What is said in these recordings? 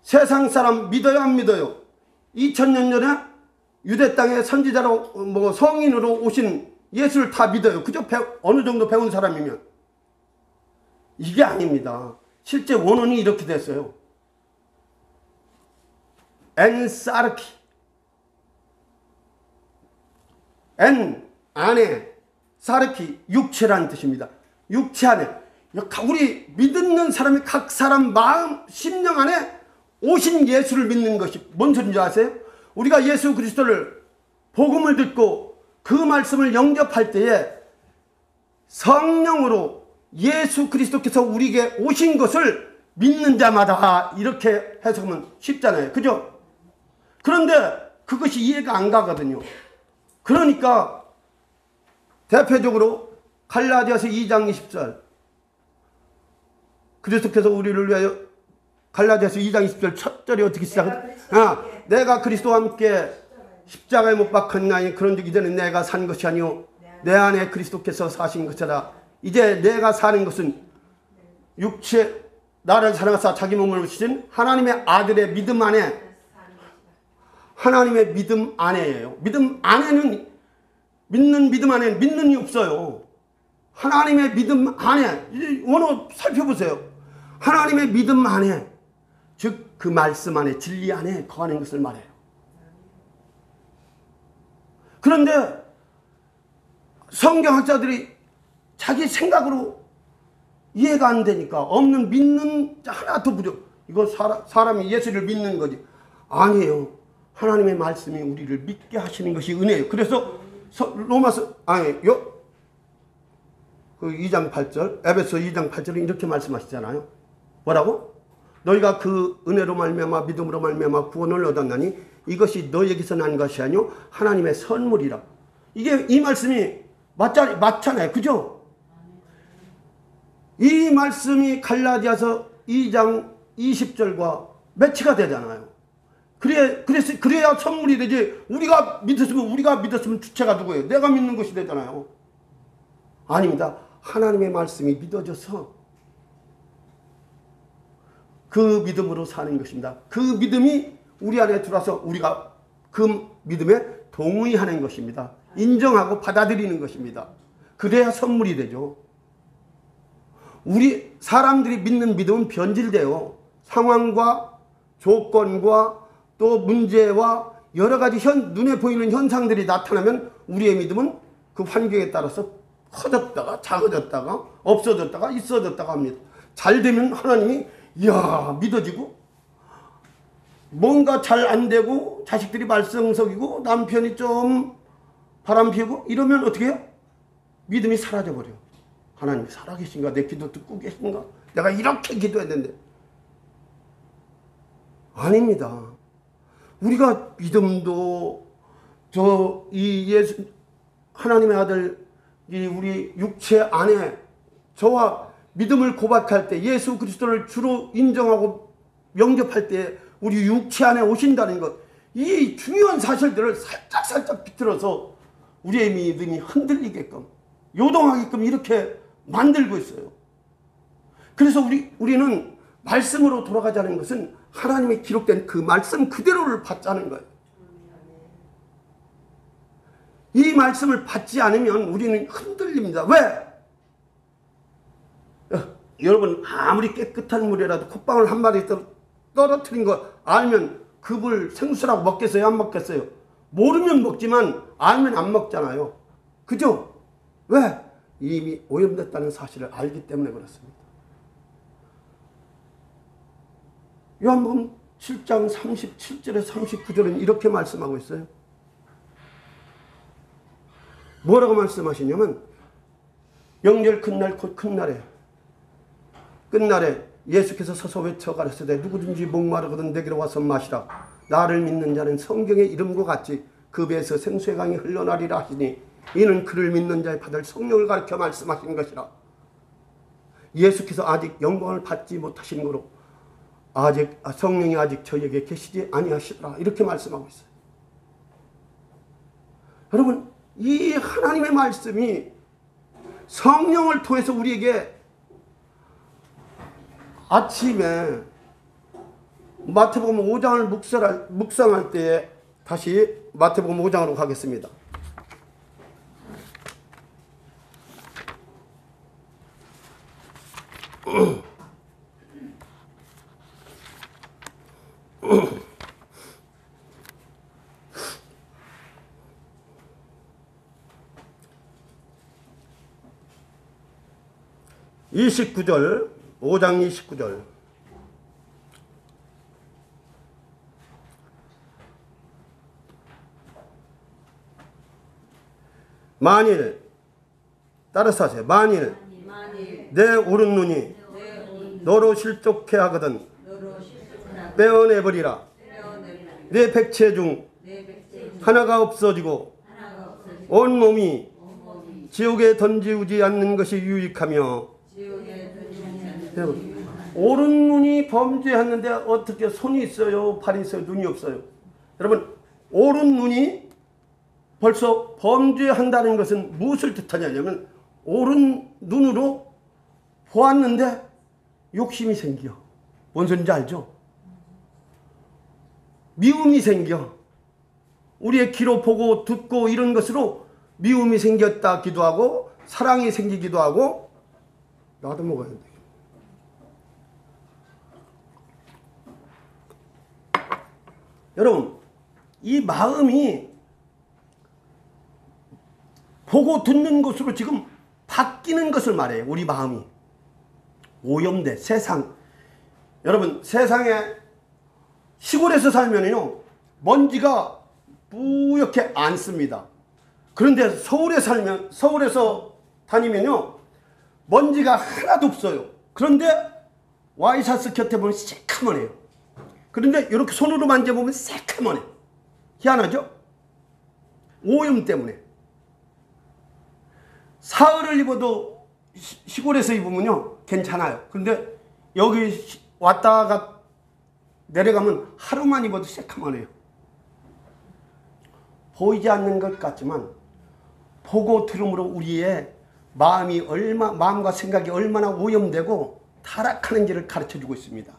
세상 사람 믿어요 안 믿어요? 2000년 전에 유대 땅에 선지자로 성인으로 오신 예수를 다 믿어요. 그저 어느 정도 배운 사람이면. 이게 아닙니다. 실제 원언이 이렇게 됐어요. 엔사르키. 엔 안에, 사르키 육체라는 뜻입니다. 육체 안에. 우리 믿는 사람이 각 사람 마음, 심령 안에 오신 예수를 믿는 것이 뭔 소리인지 아세요? 우리가 예수 그리스도를 복음을 듣고 그 말씀을 영접할 때에 성령으로 예수 그리스도께서 우리에게 오신 것을 믿는 자마다 이렇게 해석하면 쉽잖아요. 그죠? 그런데 그것이 이해가 안 가거든요. 그러니까 대표적으로 갈라디아서 2장 20절 그리스도께서 우리를 위하여 갈라디아서 2장 20절 첫 절이 어떻게 시작하죠? 내가 그리스도와 함께 십자가에 못 박혔나니 그런즉 이제는 내가 산 것이 아니오 내 안에 그리스도께서 사신 것이라. 이제 내가 사는 것은 육체 나를 사랑하사 자기 몸을 주신 하나님의 아들의 믿음 안에, 하나님의 믿음 안에예요. 믿음 안에는, 믿는 믿음 안에는 믿는 이 없어요. 하나님의 믿음 안에, 원어 살펴보세요. 하나님의 믿음 안에, 즉 그 말씀 안에, 진리 안에 거하는 것을 말해요. 그런데 성경학자들이 자기 생각으로 이해가 안 되니까 없는 믿는 자 하나 더 부려. 이건 사람이 예수를 믿는 거지. 아니에요. 하나님의 말씀이 우리를 믿게 하시는 것이 은혜예요. 그래서 로마서 그 2장 8절, 에베소 2장 8절에 이렇게 말씀하시잖아요. 뭐라고? 너희가 그 은혜로 말미암아 믿음으로 말미암아 구원을 얻었나니 이것이 너희에게서 난 것이 아니요 하나님의 선물이라. 이게 이 말씀이 맞잖아요. 그죠? 이 말씀이 갈라디아서 2장 20절과 매치가 되잖아요. 그래야 선물이 되지. 우리가 믿었으면 주체가 누구예요? 내가 믿는 것이 되잖아요. 아닙니다. 하나님의 말씀이 믿어져서 그 믿음으로 사는 것입니다. 그 믿음이 우리 안에 들어와서 우리가 그 믿음에 동의하는 것입니다. 인정하고 받아들이는 것입니다. 그래야 선물이 되죠. 우리 사람들이 믿는 믿음은 변질돼요. 상황과 조건과 또 문제와 여러 가지 눈에 보이는 현상들이 나타나면 우리의 믿음은 그 환경에 따라서 커졌다가 작아졌다가 없어졌다가 있어졌다가 합니다. 잘 되면 하나님이 이야 믿어지고, 뭔가 잘 안 되고 자식들이 말썽석이고 남편이 좀 바람 피우고 이러면 어떻게 해요? 믿음이 사라져버려요. 하나님이 살아계신가? 내 기도 듣고 계신가? 내가 이렇게 기도했는데. 아닙니다. 우리가 믿음도 예수 하나님의 아들 우리 육체 안에 저와 믿음을 고백할 때 예수 그리스도를 주로 인정하고 영접할 때 우리 육체 안에 오신다는 것, 이 중요한 사실들을 살짝 비틀어서 우리의 믿음이 흔들리게끔 요동하게끔 이렇게 만들고 있어요. 그래서 우리는 말씀으로 돌아가자는 것은 하나님의 기록된 그 말씀 그대로를 받자는 거예요. 이 말씀을 받지 않으면 우리는 흔들립니다. 왜? 여러분 아무리 깨끗한 물이라도 콧방울 한 마리 떨어뜨린 거 알면 그 물 생수라고 먹겠어요? 안 먹겠어요? 모르면 먹지만 알면 안 먹잖아요. 그죠? 왜? 이미 오염됐다는 사실을 알기 때문에 그렇습니다. 요한복음 7장 37절에 39절은 이렇게 말씀하고 있어요. 뭐라고 말씀하시냐면 영절 큰날 곧 큰날에 끝날에 예수께서 서서 외쳐 가라사대 누구든지 목마르거든 내게로 와서 마시라. 나를 믿는 자는 성경의 이름과 같이 그 배에서 생수의 강이 흘러나리라 하시니 이는 그를 믿는 자의 받을 성령을 가르쳐 말씀하신 것이라. 예수께서 아직 영광을 받지 못하신 거로 성령이 아직 저에게 계시지 아니하시더라. 이렇게 말씀하고 있어요. 여러분 이 하나님의 말씀이 성령을 통해서 우리에게 아침에 마태복음 5장을 묵상할 때에 다시 마태복음 5장으로 가겠습니다. (29절) 5장 29절. 만일, 따라서 하세요. 만일 내 오른 눈이 너로 실족해 하거든 빼어내버리라. 내 백체 중 하나가 없어지고 온 몸이 지옥에 던지우지 않는 것이 유익하며. 오른 눈이 범죄했는데 어떻게 손이 있어요? 팔이 있어요? 눈이 없어요? 여러분, 오른 눈이 벌써 범죄한다는 것은 무엇을 뜻하냐면, 오른 눈으로 보았는데 욕심이 생겨. 뭔 소리인지 알죠? 미움이 생겨. 우리의 귀로 보고 듣고 이런 것으로 미움이 생겼다기도 하고 사랑이 생기기도 하고. 나도 먹어야 돼. 여러분, 이 마음이 보고 듣는 것으로 지금 바뀌는 것을 말해요. 우리 마음이 오염돼. 세상, 여러분, 세상에 시골에서 살면요 먼지가 뿌옇게 안 씁니다. 그런데 서울에서 다니면요 먼지가 하나도 없어요. 그런데 와이셔츠 곁에 보면 새카만해요. 그런데 이렇게 손으로 만져보면 새카만해. 희한하죠? 오염 때문에. 사흘을 입어도 시골에서 입으면요 괜찮아요. 그런데 여기 왔다가 내려가면 하루만 입어도 새카만해요. 보이지 않는 것 같지만 보고 들음으로 우리의 마음과 생각이 얼마나 오염되고 타락하는지를 가르쳐주고 있습니다.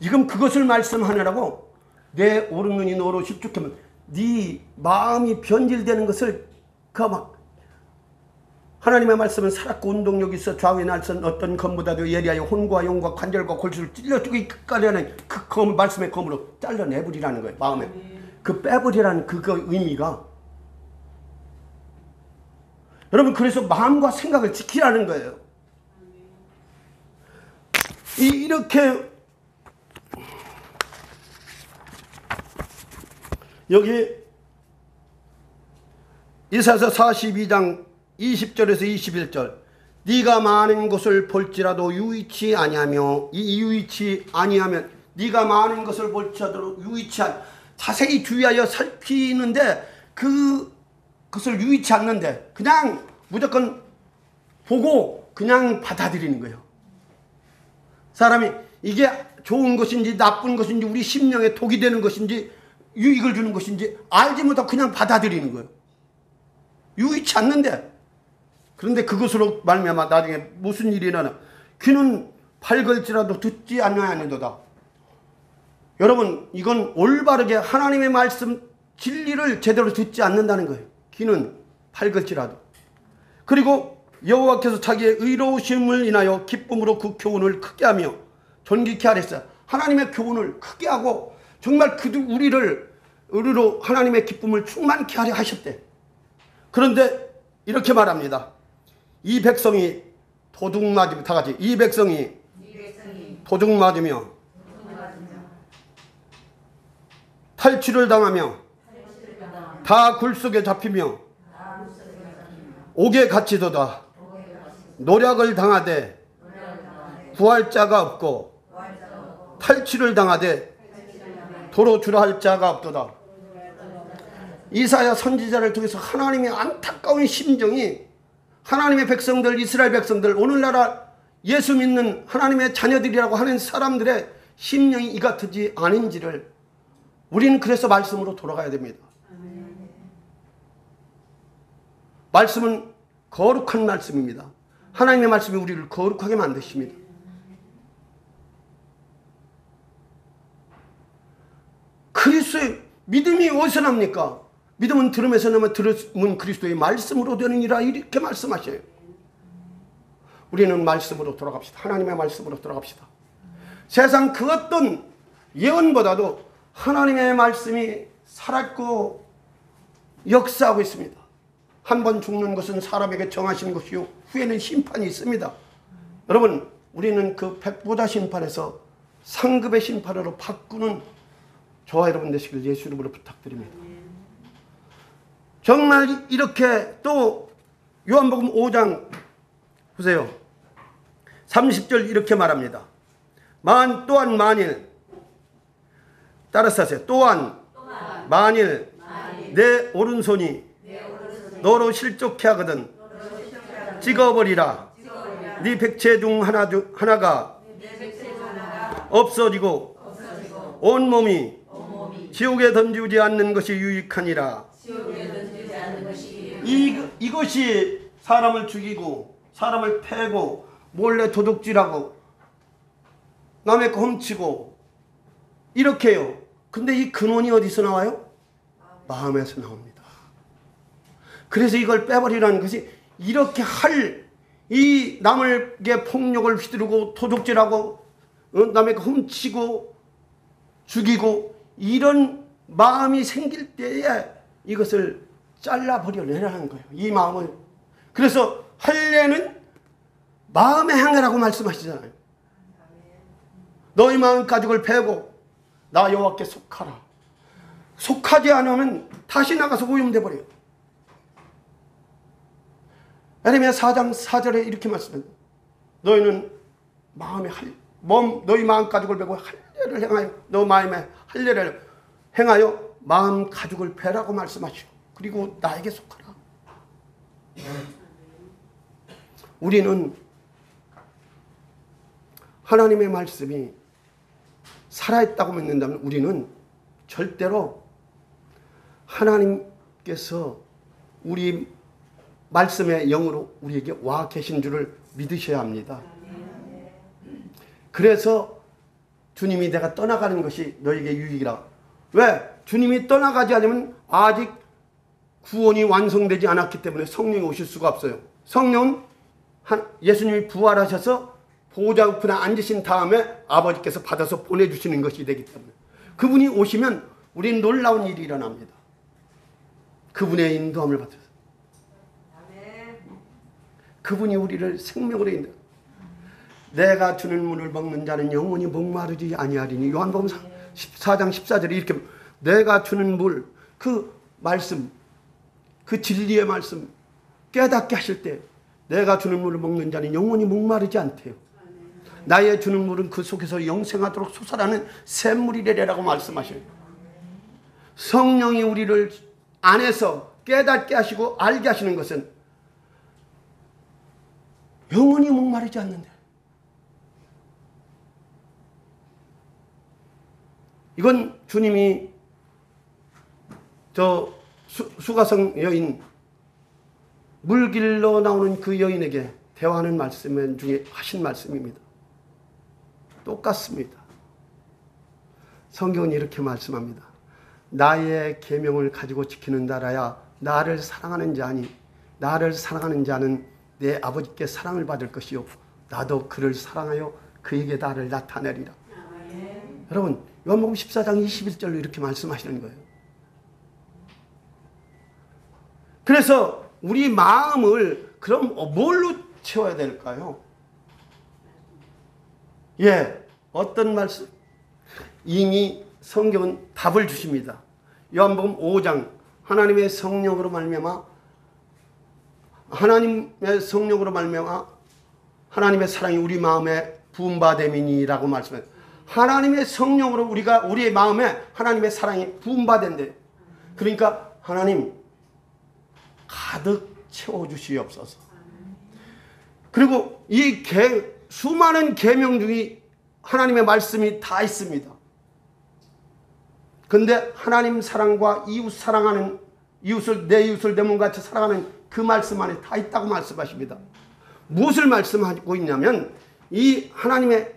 지금 그것을 말씀하느라고 내 오른 눈이 너로 실족하면 네 마음이 변질되는 것을 하나님의 말씀은 살았고 운동력이 있어 좌우에 날선 어떤 검보다도 예리하여 혼과 영과 관절과 골수를 찔러주고 끝까지 하는 그 말씀의 검으로 잘라내버리라는 거예요. 마음에 그 빼버리라는 그 의미가. 여러분, 그래서 마음과 생각을 지키라는 거예요. 이렇게 여기 이사야서 42장 20절에서 21절. 네가 많은 것을 볼지라도 유의치 아니하며, 이 유의치 아니하면 네가 많은 것을 볼지라도 유의치 자세히 주의하여 살피는데 그것을 유의치 않는데 그냥 무조건 보고 그냥 받아들이는 거예요. 사람이 이게 좋은 것인지 나쁜 것인지 우리 심령에 독이 되는 것인지 유익을 주는 것인지 알지 못하고 그냥 받아들이는 거예요. 유의치 않는데. 그런데 그것으로 말미암아 나중에 무슨 일이 일어나. 귀는 밝을지라도 듣지 아니하니도다. 여러분, 이건 올바르게 하나님의 말씀 진리를 제대로 듣지 않는다는 거예요. 귀는 밝을지라도. 그리고 여호와께서 자기의 의로우심을 인하여 기쁨으로 그 교훈을 크게 하며 존귀케 하랬어요. 하나님의 교훈을 크게 하고 정말 우리로 하나님의 기쁨을 충만케 하려 하셨대. 그런데 이렇게 말합니다. 이 백성이 도둑맞으며, 다 같이 이 백성이 도둑맞으며 탈취를 당하며 다 굴속에 잡히며 옥에 갇히도다. 노략을 당하되 구할 자가 없고 탈취를 당하되 도로 주라 할 자가 없도다. 이사야 선지자를 통해서 하나님의 안타까운 심정이 하나님의 백성들, 이스라엘 백성들, 오늘날 예수 믿는 하나님의 자녀들이라고 하는 사람들의 심령이 이 같지 않은지를 우리는 그래서 말씀으로 돌아가야 됩니다. 말씀은 거룩한 말씀입니다. 하나님의 말씀이 우리를 거룩하게 만드십니다. 그리스도의 믿음이 어디서 납니까? 믿음은 들음에서 나면 들음은 그리스도의 말씀으로 되느니라 이렇게 말씀하셔요. 우리는 말씀으로 돌아갑시다. 하나님의 말씀으로 돌아갑시다. 세상 그 어떤 예언보다도 하나님의 말씀이 살았고 역사하고 있습니다. 한 번 죽는 것은 사람에게 정하신 것이요 후에는 심판이 있습니다. 여러분, 우리는 그 백보자 심판에서 상급의 심판으로 바꾸는 저와 여러분 되시길 예수 이름으로 부탁드립니다. 정말 이렇게 또 요한복음 5장 보세요. 30절 이렇게 말합니다. 또한 만일 따라서 하세요. 또한 만일 내 오른손이 너로 실족해 하거든 찍어버리라. 네 백체 중 하나가 없어지고 온몸이 지옥에 던지지 않는 것이 유익하니라. 이것이 사람을 죽이고 사람을 패고 몰래 도둑질하고 남의 거 훔치고 이렇게요. 근데 이 근원이 어디서 나와요? 마음에서 나옵니다. 그래서 이걸 빼버리라는 것이 이렇게 이 남에게 폭력을 휘두르고 도둑질하고 남의 거 훔치고 죽이고 이런 마음이 생길 때에 이것을 잘라버려내라는 거예요. 이 마음을. 그래서 할례는 마음의 행위라고 말씀하시잖아요. 너희 마음 가죽을 베고 나 여호와께 속하라. 속하지 않으면 다시 나가서 오염돼 버려요. 에레미야 4장 4절에 이렇게 말씀합니다. 너희는 너희 마음 가죽을 베고 할례를 행하여 너 마음에 할례를 행하여 마음 가죽을 베라고 말씀하시고 그리고 나에게 속하라. 우리는 하나님의 말씀이 살아있다고 믿는다면 우리는 절대로 하나님께서 우리 말씀의 영으로 우리에게 와 계신 줄을 믿으셔야 합니다. 그래서 주님이 내가 떠나가는 것이 너에게 유익이라. 왜? 주님이 떠나가지 않으면 아직 구원이 완성되지 않았기 때문에 성령이 오실 수가 없어요. 성령은 예수님이 부활하셔서 보좌 우편에 앉으신 다음에 아버지께서 받아서 보내주시는 것이 되기 때문에 그분이 오시면 우리는 놀라운 일이 일어납니다. 그분의 인도함을 받아서 그분이 우리를 생명으로 인도. 내가 주는 물을 먹는 자는 영원히 목마르지 아니하리니. 요한복음 14장 14절에 이렇게 내가 주는 물, 그 말씀, 그 진리의 말씀 깨닫게 하실 때 내가 주는 물을 먹는 자는 영원히 목마르지 않대요. 나의 주는 물은 그 속에서 영생하도록 솟아나는 샘물이래라고 말씀하셔요. 성령이 우리를 안에서 깨닫게 하시고 알게 하시는 것은 영원히 목마르지 않는데. 이건 주님이 수가성 여인 물길로 나오는 그 여인에게 대화하는 말씀 중에 하신 말씀입니다. 똑같습니다. 성경은 이렇게 말씀합니다. 나의 계명을 가지고 지키는 자라야 나를 사랑하는 자니 나를 사랑하는 자는 내 아버지께 사랑을 받을 것이요 나도 그를 사랑하여 그에게 나를 나타내리라. 여러분 요한복음 14장 21절로 이렇게 말씀하시는 거예요. 그래서 우리 마음을 그럼 뭘로 채워야 될까요? 어떤 말씀? 이미 성경은 답을 주십니다. 요한복음 5장 하나님의 성령으로 말미암아 하나님의 사랑이 우리 마음에 부음받음이니라고 말씀해요. 하나님의 성령으로 우리의 마음에 하나님의 사랑이 부음받은데, 그러니까 하나님 가득 채워주시옵소서. 그리고 이 수많은 계명 중에 하나님의 말씀이 다 있습니다. 근데 하나님 사랑과 이웃 사랑하는, 내 이웃을 내 몸같이 사랑하는 그 말씀 안에 다 있다고 말씀하십니다. 무엇을 말씀하고 있냐면, 이 하나님의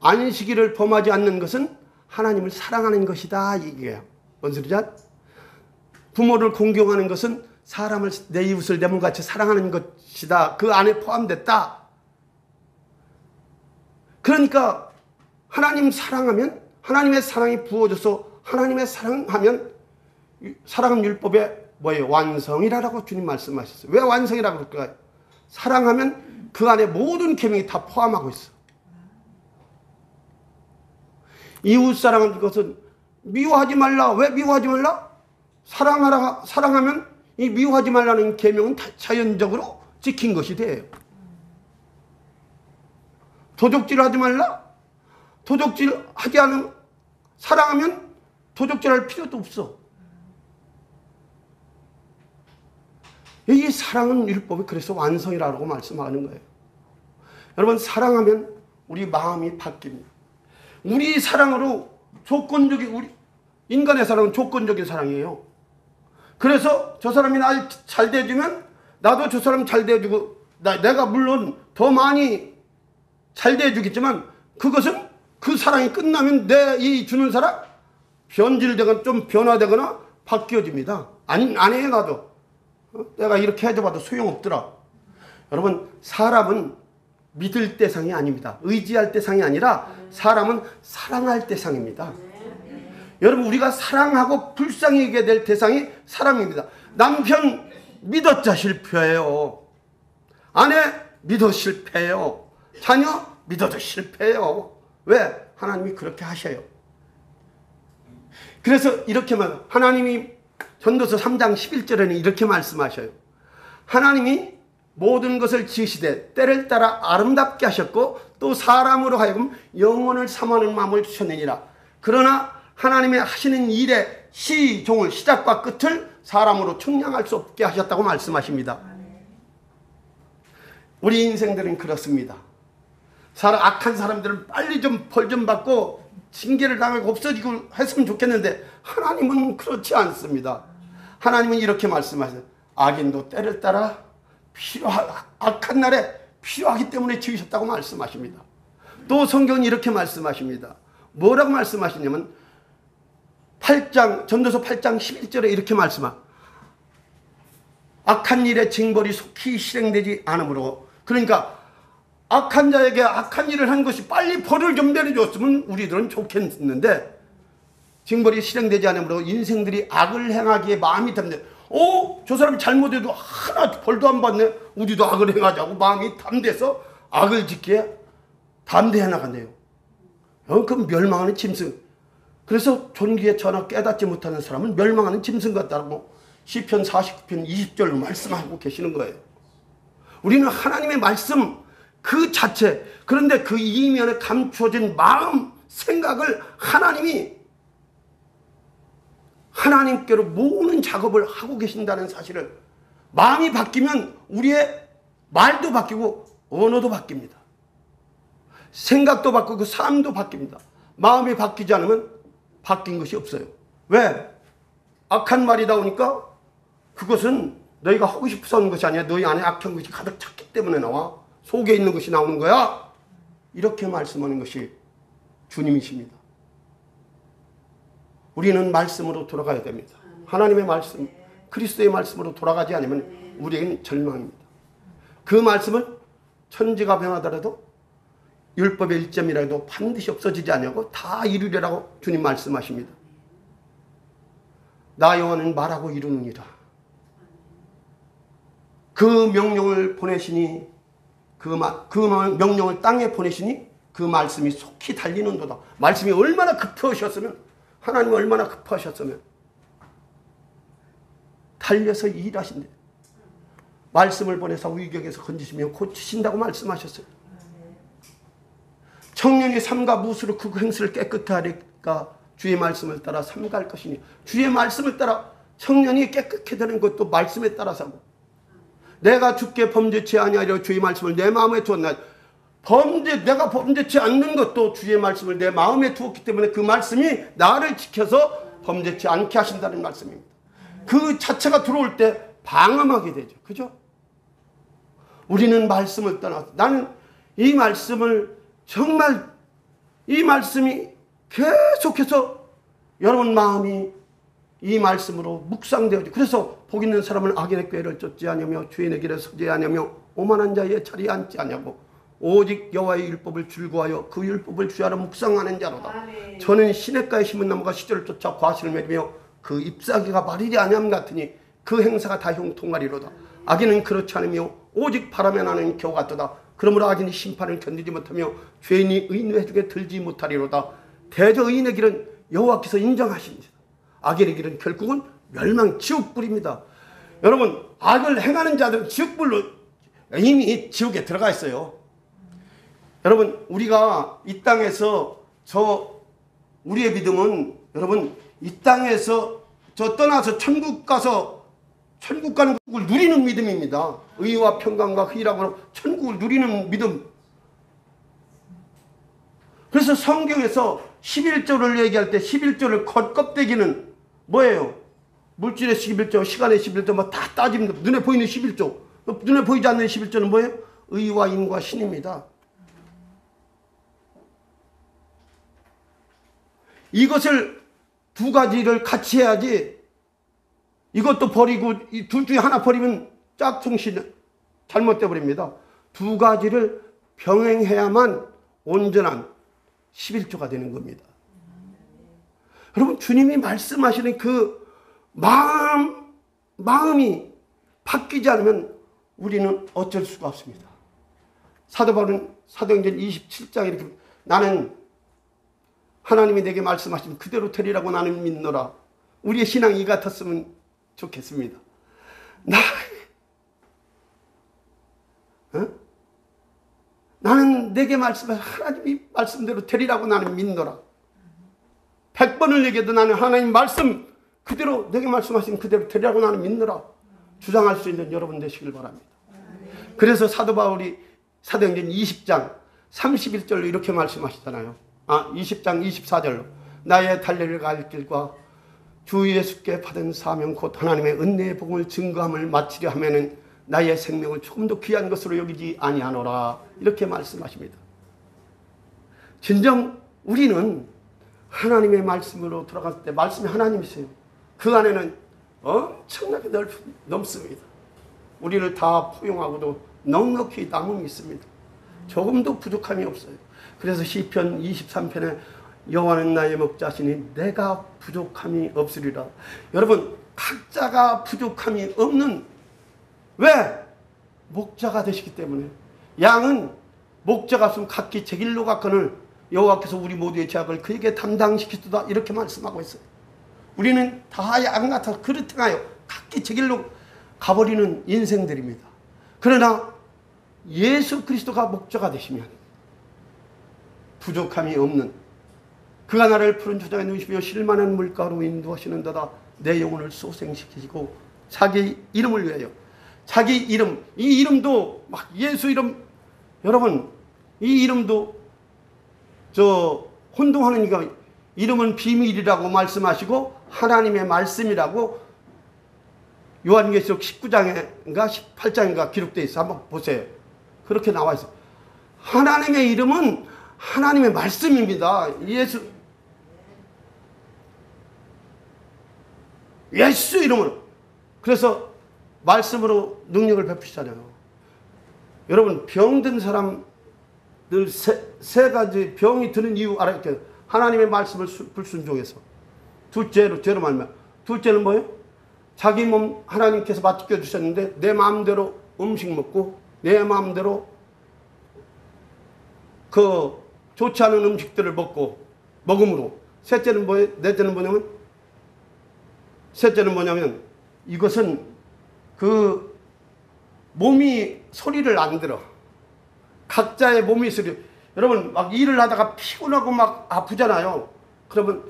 안식일을 범하지 않는 것은 하나님을 사랑하는 것이다 이게요. 뭔 소리냐? 부모를 공경하는 것은 사람을, 내 이웃을 내 몸같이 사랑하는 것이다. 그 안에 포함됐다. 그러니까 하나님 사랑하면, 하나님의 사랑이 부어져서 하나님의 사랑하면, 사랑은 율법의 뭐예요? 완성이라고 주님 말씀하셨어요. 왜 완성이라고 그럴까요? 사랑하면 그 안에 모든 계명이 다 포함하고 있어. 이웃 사랑하는 것은 미워하지 말라. 왜 미워하지 말라? 사랑하면 이 미워하지 말라는 계명은 다 자연적으로 지킨 것이 돼요. 도적질 하지 말라. 도적질 하지 않은, 사랑하면 도적질 할 필요도 없어. 이 사랑은 율법이 그래서 완성이라고 말씀하는 거예요. 여러분, 사랑하면 우리 마음이 바뀝니다. 우리 사랑으로 조건적인, 우리 인간의 사랑은 조건적인 사랑이에요. 그래서 저 사람이 날 잘 대해주면 나도 저 사람 잘 대해주고, 내가 물론 더 많이 잘 대해주겠지만 그것은 그 사랑이 끝나면 내 이 주는 사람 변질되거나 좀 변화되거나 바뀌어집니다. 안 해 나도. 내가 이렇게 해줘봐도 소용없더라. 여러분, 사람은 믿을 대상이 아닙니다. 의지할 대상이 아니라 사람은 사랑할 대상입니다. 여러분, 우리가 사랑하고 불쌍히 여겨야 될 대상이 사람입니다. 남편 믿었자 실패해요. 아내 믿어 실패해요. 자녀 믿어도 실패해요. 왜? 하나님이 그렇게 하셔요. 그래서 이렇게만, 하나님이 전도서 3장 11절에는 이렇게 말씀하셔요. 하나님이 모든 것을 지으시되 때를 따라 아름답게 하셨고 또 사람으로 하여금 영혼을 삼하는 마음을 주셨느니라. 그러나 하나님의 하시는 일의 시종을, 시작과 끝을 사람으로 측량할 수 없게 하셨다고 말씀하십니다. 우리 인생들은 그렇습니다. 악한 사람들은 빨리 좀 벌 좀 받고 징계를 당하고 없어지고 했으면 좋겠는데 하나님은 그렇지 않습니다. 하나님은 이렇게 말씀하세요. 악인도 때를 따라 악한 날에 필요하기 때문에 지으셨다고 말씀하십니다. 또 성경은 이렇게 말씀하십니다. 뭐라고 말씀하시냐면 전도서 8장 11절에 이렇게 말씀합니다. 악한 일의 징벌이 속히 실행되지 않으므로, 그러니까 악한 자에게 악한 일을 한 것이 빨리 벌을 좀 내려줬으면 우리들은 좋겠는데 징벌이 실행되지 않으므로 인생들이 악을 행하기에 마음이 담대. 저 사람이 잘못해도 하나 벌도 안 받네. 우리도 악을 행하자고 마음이 담대서 악을 짓기에 담대해 나간대요. 그럼 멸망하는 짐승. 그래서 존귀의 전하 깨닫지 못하는 사람은 멸망하는 짐승 같다고 시편 49편 20절로 말씀하고 계시는 거예요. 우리는 하나님의 말씀 그 자체, 그런데 그 이면에 감춰진 마음, 생각을 하나님께로 모으는 작업을 하고 계신다는 사실을, 마음이 바뀌면 우리의 말도 바뀌고 언어도 바뀝니다. 생각도 바뀌고 삶도 바뀝니다. 마음이 바뀌지 않으면 바뀐 것이 없어요. 왜? 악한 말이 나오니까 그것은 너희가 하고 싶어서 하는 것이 아니라 너희 안에 악한 것이 가득 찼기 때문에 나와. 속에 있는 것이 나오는 거야. 이렇게 말씀하는 것이 주님이십니다. 우리는 말씀으로 돌아가야 됩니다. 하나님의 말씀, 그리스도의 말씀으로 돌아가지 않으면 우리에게는 절망입니다. 그 말씀은 천지가 변하더라도 율법의 일점이라도 반드시 없어지지 않냐고 다 이루리라고 주님 말씀하십니다. 나 여호와는 말하고 이루느니라. 그 명령을 보내시니 그 명령을 땅에 보내시니 그 말씀이 속히 달리는도다. 말씀이 얼마나 급하셨으면, 하나님이 얼마나 급하셨으면 달려서 일하신대. 말씀을 보내서 위격에서 건지시며 고치신다고 말씀하셨어요. 청년이 삼가 무수로 그 행실을 깨끗하게 하리까 주의 말씀을 따라 삼갈 것이니, 주의 말씀을 따라 청년이 깨끗게 되는 것도 말씀에 따라서고, 내가 주께 범죄치 아니하리라 주의 말씀을 내 마음에 두었나. 내가 범죄치 않는 것도 주의 말씀을 내 마음에 두었기 때문에 그 말씀이 나를 지켜서 범죄치 않게 하신다는 말씀입니다. 그 자체가 들어올 때 방음하게 되죠. 그죠? 우리는 말씀을 떠나서, 나는 이 말씀을 정말, 이 말씀이 계속해서 여러분 마음이 이 말씀으로 묵상되어지. 그래서 복 있는 사람은 악인의 꾀를 쫓지 아니하며 주인의 길에 서지 아니하며 오만한 자의 자리에 앉지 아니하고 오직 여호와의 율법을 즐거워하여 그 율법을 주야로 묵상하는 자로다. 아멘. 저는 시냇가에 심은 나무가 시절을 쫓아 과실을 맺으며 그 잎사귀가 마르지 아니함 같으니 그 행사가 다 형통하리로다. 악인은 그렇지 않으며 오직 바람에 나는 겨우 같도다. 그러므로 악인이 심판을 견디지 못하며 죄인이 의인의 회중에 들지 못하리로다. 대저 의인의 길은 여호와께서 인정하십니다. 악인의 길은 결국은 멸망 지옥불입니다. 여러분, 악을 행하는 자들은 지옥불로 이미 지옥에 들어가 있어요. 여러분, 우리가 이 땅에서 우리의 믿음은 여러분 이 땅에서 떠나서 천국 가서 천국 가는 것을 누리는 믿음입니다. 의와 평강과 희락으로 천국을 누리는 믿음. 그래서 성경에서 11조를 얘기할 때 11조를 겉껍데기는 뭐예요? 물질의 11조, 시간의 11조 뭐 다 따지면 눈에 보이는 11조, 눈에 보이지 않는 11조는 뭐예요? 의와 인과 신입니다. 이것을 두 가지를 같이 해야지. 이것도 버리고 이 둘 중에 하나 버리면 짝퉁신 잘못돼 버립니다. 두 가지를 병행해야만 온전한 11조가 되는 겁니다. 여러분, 주님이 말씀하시는 그 마음이 바뀌지 않으면 우리는 어쩔 수가 없습니다. 사도 바울은 사도행전 27장에 이렇게 나는 하나님이 내게 말씀하시면 그대로 되리라고 나는 믿노라. 우리의 신앙이 이 같았으면 좋겠습니다. 나는 내게 말씀하신 하나님이 말씀대로 되리라고 나는 믿노라. 100번을 얘기해도 나는 하나님 말씀 그대로 내게 말씀하신 그대로 되리라고 나는 믿노라. 주장할 수 있는 여러분 되시길 바랍니다. 그래서 사도 바울이 사도행전 20장 31절로 이렇게 말씀하시잖아요. 20장 24절로 나의 달려를 갈 길과 주 예수께 받은 사명 곧 하나님의 은혜의 복음을 증거함을 마치려 하면은 나의 생명을 조금도 귀한 것으로 여기지 아니하노라. 이렇게 말씀하십니다. 진정 우리는 하나님의 말씀으로 돌아갈 때 말씀이 하나님이세요. 그 안에는 엄청나게 넘습니다. 우리를 다 포용하고도 넉넉히 남음이 있습니다. 조금도 부족함이 없어요. 그래서 시편 23편에 여호와는 나의 목자시니 내가 부족함이 없으리라. 여러분, 각자가 부족함이 없는, 왜? 목자가 되시기 때문에. 양은 목자가 없으면 각기 제 길로 갔거늘 여호와께서 우리 모두의 죄악을 그에게 담당시키도다. 이렇게 말씀하고 있어요. 우리는 다 양 같아서 그릇행하여 각기 제 길로 가버리는 인생들입니다. 그러나 예수 그리스도가 목자가 되시면 부족함이 없는, 그가 나를 푸른 초장에 누이시며 실만한 물가로 인도하시는도다. 내 영혼을 소생시키시고 자기 이름을 위하여, 자기 이름, 이 이름도 막 예수 이름, 여러분 이 이름도 혼동하는 이름은 비밀이라고 말씀하시고 하나님의 말씀이라고 요한계시록 19장인가 18장인가 기록되어 있어. 한번 보세요. 그렇게 나와 있어요. 하나님의 이름은 하나님의 말씀입니다. 예수 이름으로. 그래서 말씀으로 능력을 베푸시잖아요. 여러분, 병든 사람들 세 가지 병이 드는 이유 알아요? 하나님의 말씀을 불순종해서. 둘째로, 죄로 말면. 둘째는 뭐예요? 자기 몸 하나님께서 맡겨 주셨는데 내 마음대로 음식 먹고 내 마음대로 그 좋지 않은 음식들을 먹음으로. 셋째는 뭐예요? 셋째는 뭐냐면 이것은 그 몸이 소리를 안 들어. 각자의 몸이 소리. 여러분 막 일을 하다가 피곤하고 막 아프잖아요. 그러면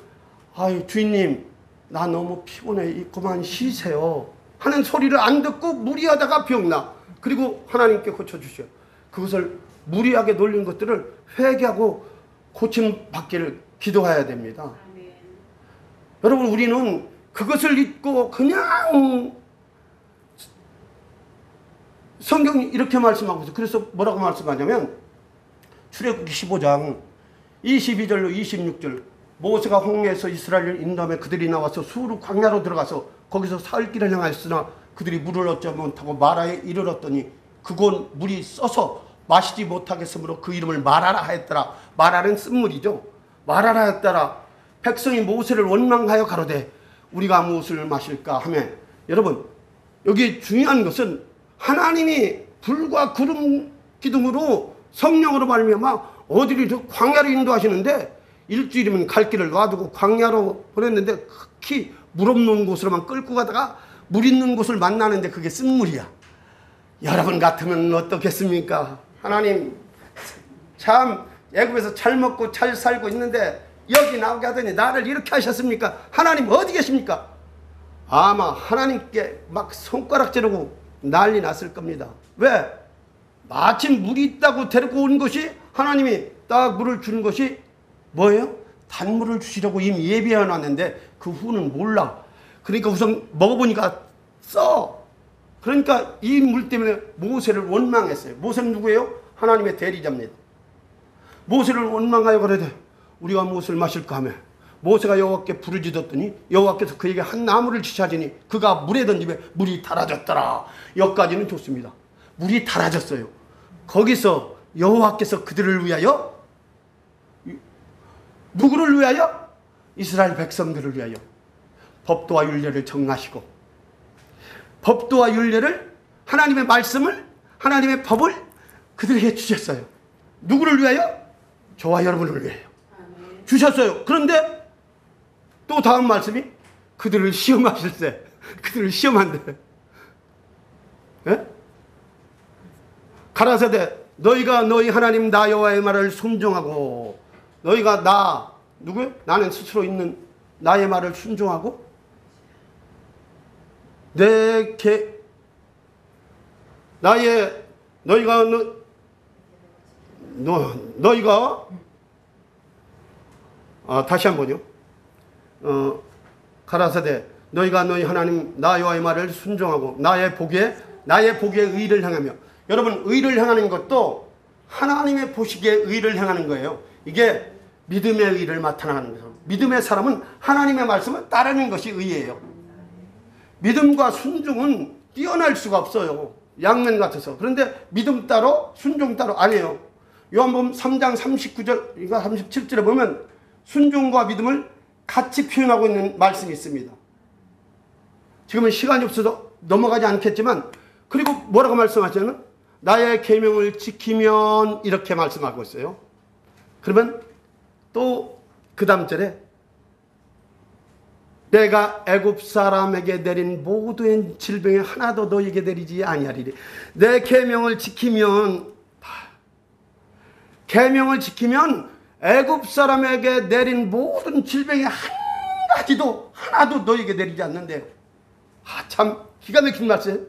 아유 주인님 나 너무 피곤해. 그만 쉬세요 하는 소리를 안 듣고 무리하다가 병나. 그리고 하나님께 고쳐주셔요. 그것을 무리하게 놀린 것들을 회개하고 고침 받기를 기도해야 됩니다. 아멘. 여러분 우리는 그것을 잊고 그냥 성경이 이렇게 말씀하고 있어요. 그래서 뭐라고 말씀하냐면 출애굽기 15장 22절로 26절 모세가 홍해에서 이스라엘을 인도하며 그들이 나와서 수르 광야로 들어가서 거기서 살 길을 향하였으나 그들이 물을 얻지 못하고 마라에 이르렀더니 그곳 물이 써서 마시지 못하겠으므로 그 이름을 마라라 하였더라. 마라는 쓴물이죠. 마라라 하였더라. 백성이 모세를 원망하여 가로되 우리가 무엇을 마실까 하며, 여러분 여기 중요한 것은 하나님이 불과 구름 기둥으로 성령으로 말미암아 어디를 광야로 인도하시는데 일주일이면 갈 길을 놔두고 광야로 보냈는데 극히 물 없는 곳으로만 끌고 가다가 물 있는 곳을 만나는데 그게 쓴물이야. 여러분 같으면 어떻겠습니까? 하나님 참 애굽에서 잘 먹고 잘 살고 있는데 여기 나오게 하더니 나를 이렇게 하셨습니까? 하나님 어디 계십니까? 아마 하나님께 막 손가락질하고 난리 났을 겁니다. 왜? 마침 물이 있다고 데리고 온 것이, 하나님이 딱 물을 주는 것이 뭐예요? 단물을 주시려고 이미 예비해 놨는데 그 후는 몰라. 그러니까 우선 먹어보니까 써. 그러니까 이 물 때문에 모세를 원망했어요. 모세는 누구예요? 하나님의 대리자입니다. 모세를 원망하여 그러되 우리가 무엇을 마실까 하며 모세가 여호와께 부르짖었더니 여호와께서 그에게 한 나무를 지시하시니 그가 물에 던지며 물이 달아졌더라. 여기까지는 좋습니다. 물이 달아졌어요. 거기서 여호와께서 그들을 위하여, 누구를 위하여? 이스라엘 백성들을 위하여 법도와 율례를 정하시고, 법도와 율례를, 하나님의 말씀을, 하나님의 법을 그들에게 주셨어요. 누구를 위하여? 저와 여러분을 위하여 주셨어요. 그런데 또 다음 말씀이 그들을 시험하실 때, 그들을 시험한대. 예? 가라사대 너희가 너희 하나님 나 여호와의 말을 순종하고, 너희가 나, 누구요? 나는 스스로 있는 나의 말을 순종하고 너희가 다시 한번요. 가라사대 너희가 너희 하나님 나 여호와의 말을 순종하고 나의 보기에 의를 행하며. 여러분 의를 행하는 것도 하나님의 보시기에 의를 행하는 거예요. 이게 믿음의 의를 나타나는 거죠. 믿음의 사람은 하나님의 말씀을 따르는 것이 의예요. 믿음과 순종은 뛰어날 수가 없어요. 양면 같아서. 그런데 믿음 따로 순종 따로 아니에요. 요한복음 3장 39절, 37절에 보면 순종과 믿음을 같이 표현하고 있는 말씀이 있습니다. 지금은 시간이 없어서 넘어가지 않겠지만, 그리고 뭐라고 말씀하시냐면 나의 계명을 지키면, 이렇게 말씀하고 있어요. 그러면 또 그 다음 절에 내가 애굽 사람에게 내린 모든 질병에 하나도 너에게 내리지 아니하리니. 내 계명을 지키면, 계명을 지키면 애굽 사람에게 내린 모든 질병에 한 가지도 하나도 너에게 내리지 않는데요. 참 기가 막힌 말씀.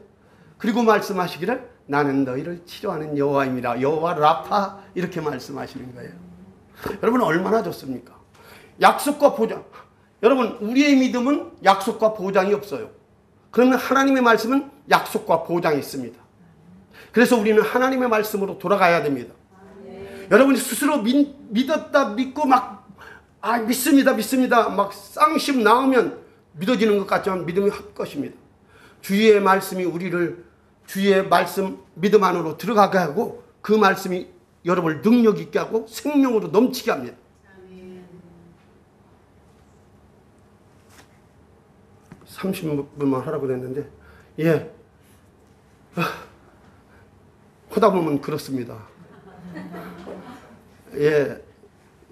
그리고 말씀하시기를 나는 너희를 치료하는 여호와입니다. 여호와 라파, 이렇게 말씀하시는 거예요. 여러분 얼마나 좋습니까? 약속과 보장. 여러분 우리의 믿음은 약속과 보장이 없어요. 그러면 하나님의 말씀은 약속과 보장이 있습니다. 그래서 우리는 하나님의 말씀으로 돌아가야 됩니다. 여러분이 스스로 믿었다 믿고 막 믿습니다 막 쌍심 나오면 믿어지는 것 같지만 믿음이 헛것입니다. 주의 말씀이 우리를 주의 말씀 믿음 안으로 들어가게 하고 그 말씀이 여러분을 능력 있게 하고 생명으로 넘치게 합니다. 30분만 하라고 했는데 하다 보면 그렇습니다.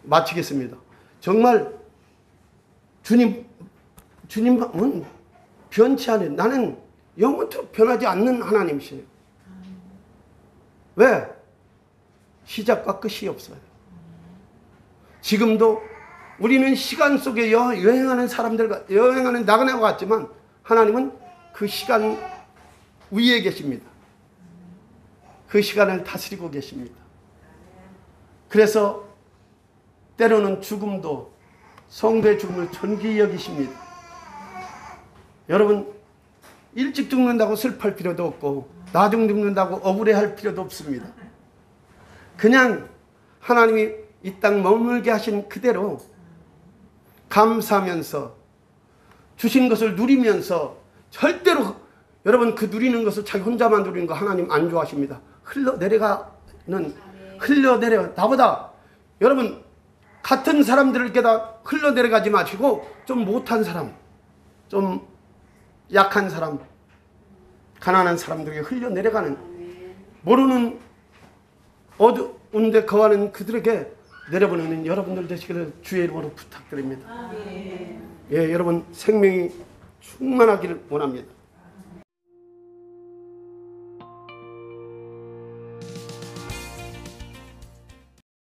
마치겠습니다. 정말 주님은 변치 않은, 나는 영원토록 변하지 않는 하나님이시에요. 왜? 시작과 끝이 없어요. 지금도 우리는 시간 속에 여행하는 사람들과 여행하는 나그네와 같지만 하나님은 그 시간 위에 계십니다. 그 시간을 다스리고 계십니다. 그래서 때로는 죽음도 성도의 죽음을 존귀히 여기십니다. 여러분 일찍 죽는다고 슬퍼할 필요도 없고 나중 죽는다고 억울해할 필요도 없습니다. 그냥 하나님이 이 땅 머물게 하신 그대로 감사하면서 주신 것을 누리면서 절대로 여러분 그 누리는 것을 자기 혼자만 누리는 거 하나님 안 좋아하십니다. 흘러내려 나보다 여러분 같은 사람들에게 다 흘러내려가지 마시고 좀 못한 사람, 좀 약한 사람, 가난한 사람들에게 흘러내려가는 모르는 어두운데 거하는 그들에게 내려보내는 여러분들 되시기를 주의 이름으로 부탁드립니다. 예, 여러분 생명이 충만하기를 원합니다.